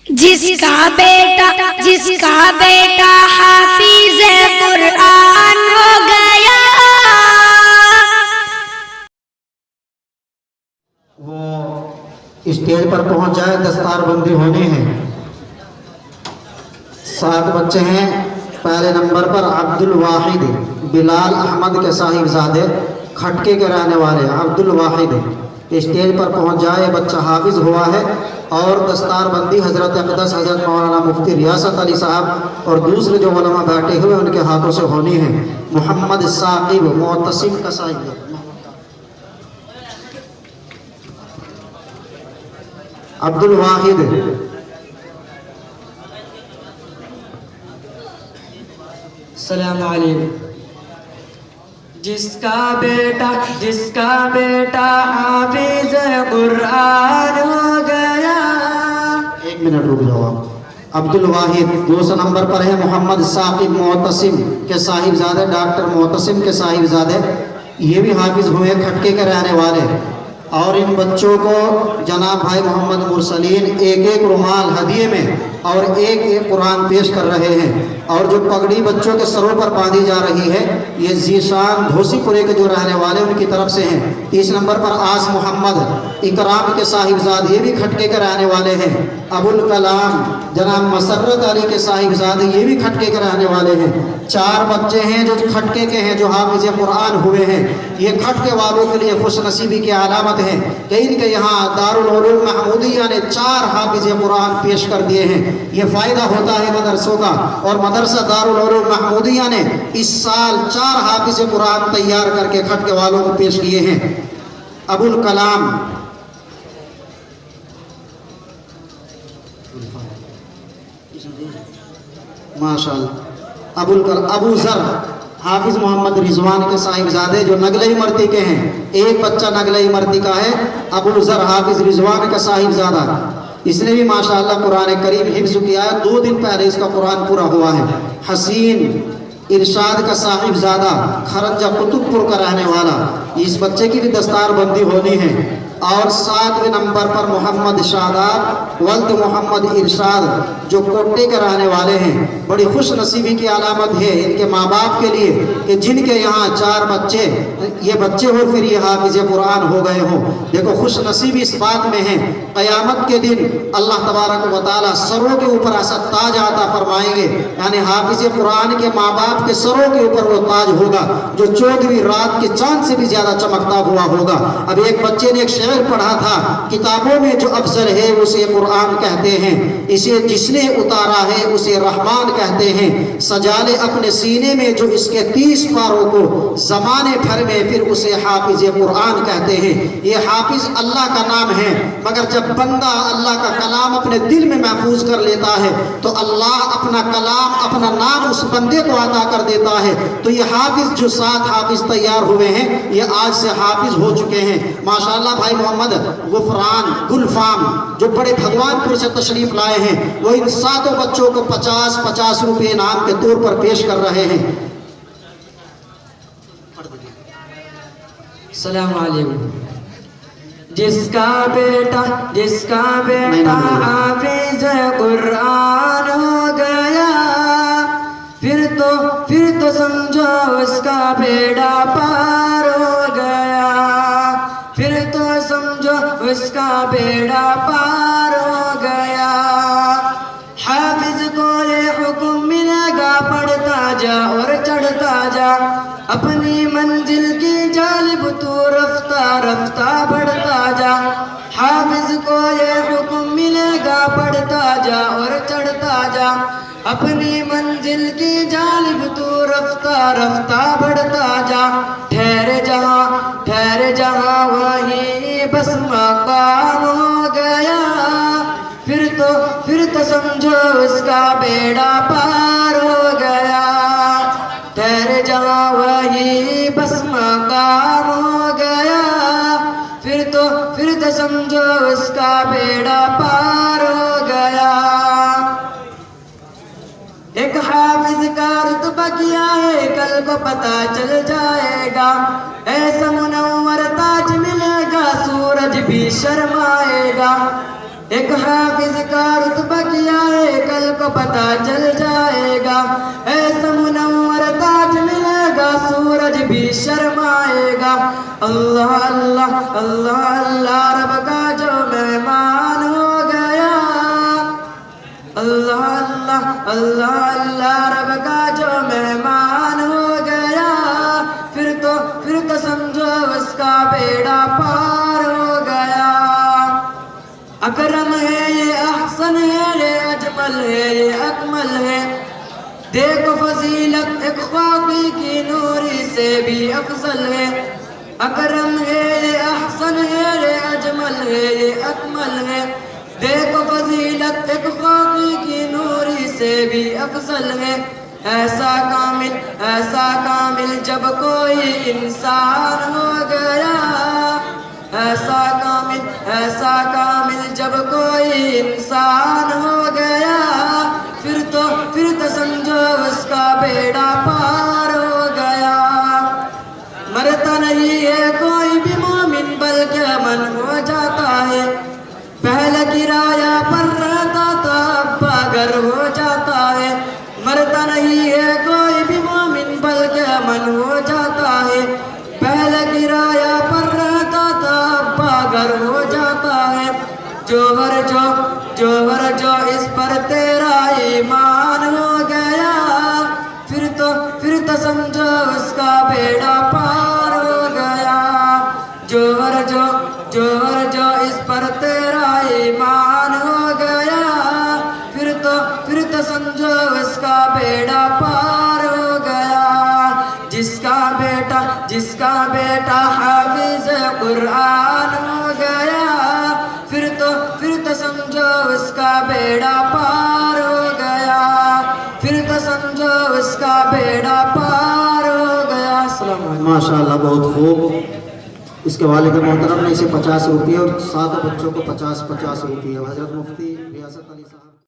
जिसका बेटा हाफिज कुरान हो गया। वो स्टेज पर पहुंच जाए, दस्तारबंदी होनी है। 7 बच्चे हैं। पहले नंबर पर अब्दुल वाहिद बिलाल अहमद के साहिबजादे खटके के रहने वाले अब्दुल वाहिद स्टेज पर पहुंच जाए। बच्चा हाफिज हुआ है और दस्तारबंदी हज़रत अक़दस हज़रत मौलाना मुफ्ती रियासत अली साहब और दूसरे जो उलमा बैठे हुए उनके हाथों से होनी है। मोहम्मद साकिब मोतसिम का साहिब अब्दुल वाहिद। सलाम अलैकुम। जिसका बेटा हाफिज कुरान हो गया। 1 मिनट रुक जाओ आप। अब्दुल वाहिद। दूसरे नंबर पर है मोहम्मद साकिब मोतसिम के साहिबजादे डॉक्टर मोतसिम के साहिबजादे। ये भी हाफिज हुए, खटके के रहने वाले। और इन बच्चों को जनाब भाई मोहम्मद मुरसलीन एक रुमाल हदिये में और एक कुरान पेश कर रहे हैं। और जो पगड़ी बच्चों के सरों पर बांधी जा रही है ये जीशान घोसीपुरे के जो रहने वाले उनकी तरफ से हैं। 30 नंबर पर आस मोहम्मद इकराम के साहिबजाद, ये भी खटके के रहने वाले हैं। अबुल कलाम जनाब मसर्रत अली के साहिबजादे, ये भी खटके के रहने वाले हैं। 4 बच्चे हैं जो खटके के हैं, जो हाफिज कुरान हुए हैं। ये खटके वालों के लिए खुशनसीबी की अलामत है कि इनके यहाँ दारुल उलूम महमूदिया ने 4 हाफिज कुरान पेश कर दिए हैं। ये फ़ायदा होता है मदरसों का। और मदरसा दारुल उलूम महमूदिया ने इस साल 4 हाफिज कुरान तैयार करके खटके वालों को पेश किए हैं। अबुल कलाम माशाअल्लाह। अबू ज़र हाफिज मोहम्मद रिजवान के साहिबजादे जो नगले इमरती के हैं। एक बच्चा नगले इमरती का है, अबू ज़र हाफिज रिजवान का साहिबजादा। इसने भी माशाअल्लाह कुरान करीम हिफ्ज़ किया है। 2 दिन पहले इसका कुरान पूरा हुआ है। हसीन इरशाद का साहिबजादा खरंजा कुतुबपुर का रहने वाला। इस बच्चे की भी दस्तारबंदी होनी है। और 7वें नंबर पर मोहम्मद शादाब वल्द मोहम्मद इरशाद जो कोटे के रहने वाले हैं। बड़ी खुश नसीबी की अलामत है इनके माँ बाप के लिए कि जिनके यहाँ 4 बच्चे, ये बच्चे हो फिर ये हाफिज कुरान हो गए हों। देखो खुश नसीबी इस बात में है, क़यामत के दिन अल्लाह तबारक व तआला सरों के ऊपर ऐसा ताज आता फरमाएंगे, यानी हाफिज कुरान के माँ बाप के सरों के ऊपर वो ताज होगा जो 14वीं रात के चांद से भी ज़्यादा चमकता हुआ होगा। अब एक बच्चे ने एक शेर पढ़ा था, किताबों में जो अफजल है उसे कुरान कहते हैं, इसे जिसने उतारा है उसे रहमान कहते हैं। सजा ले अपने सीने में जो इसके 30 पारों को ज़माने भर में, फिर उसे हाफिज कुरान कहते हैं। ये हाफिज अल्लाह का नाम है, मगर जब बंदा अल्लाह का कलाम अपने दिल में महफूज कर लेता है तो अल्लाह अपना कलाम, अपना नाम उस बंदे को अता कर देता है। तो ये हाफिज जो 7 हाफिज तैयार हुए हैं ये आज से हाफिज हो चुके हैं माशाअल्लाह। भाई मोहम्मद गुफरान गुलफाम जो बड़े भगवानपुर से तशरीफ लाए हैं, वो इन 7 बच्चों को 50-50 रुपये इनाम के तौर पर पेश कर रहे हैं। सलाम अलैकुम। जिसका बेटा हाफिज कुरान हो गया, फिर तो समझो उसका बेड़ा पार हो गया। फिर तो समझो उसका बेड़ा पार हो गया। हाफिज को ये हुक्म मिलेगा, पढ़ता जा और चढ़ता जा, अपनी मंजिल की जानिब तू रफ्ता रफ्ता बढ़ता जा। हाफिज को ये हुक्म मिलेगा, पढ़ता जा और चढ़ता जा, अपनी मंजिल की जानिब तू रफ्ता रफ्ता बढ़ता जा। ठहरे जहाँ वहीं बस मकाम हो गया, फिर तो समझो उसका बेड़ा पार हो गया। ठहरे जहाँ वहीं बस मकाम हो गया, फिर तो समझो उसका बेड़ा पार हो गया। एक हाफिज का रुतबा किया है कल को पता चल जाएगा। ऐसा मुनव्वर ताज मिलेगा सूरज भी शर्माएगा। एक हाफिज का रुतबा किया को पता चल जाएगा। ऐसा मुनव्वर ताज मिलेगा, सूरज भी शर्माएगा। अल्लाह अल्लाह अल्लाह अल्लाह, रब का जो मेहमान हो गया। अल्लाह अल्लाह अल्लाह अल्लाह, रब का जो मेहमान हो गया। फिर तो समझो उसका बेड़ा पार हो गया। अकरम है ये, अहसन है ये, अजमल है ये, अकमल है। देखो फजीलत एक ख्वाकी की नूरी से भी अफजल है। अकरम है ये, अहसन है ये, अजमल है ये, अकमल है। देखो फजीलत एक ख्वाकी की नूरी से भी अफजल है। ऐसा कामिल जब कोई इंसान हो गया। ऐसा कामिल जब कोई इंसान हो गया। फिर तो समझो उसका बेड़ा पार हो गया। मरता नहीं है कोई भी मोमिन, बल्कि अमन हो जाता है। पहले किराया पर रहता था, अब पागर हो जाता है। मरता नहीं है कोई भी मोमिन, बल्कि अमन हो जाता है। पहले किराया पर रहता था, अब पागर हो जाता है। जोहर जो इस पर तेरा ईमान हो गया। फिर तो समझो उसका बेड़ा पार हो गया। जोहर जो इस पर तेरा ईमान हो गया। फिर तो समझो उसका बेड़ा पार हो गया। जिसका बेटा हाफिज कुरान हो गया। फिर तो समझो उसका बेड़ा पार हो गया। फिर तो समझो उसका बेड़ा पार हो गया। अस्सलाम वालेकुम। माशाअल्लाह, बहुत खूब। इसके वालिद मोहतरम ने इसे 50 रुपये और 7 बच्चों को 50-50 रुपये। हजरत मुफ्ती रियासत अली साहब।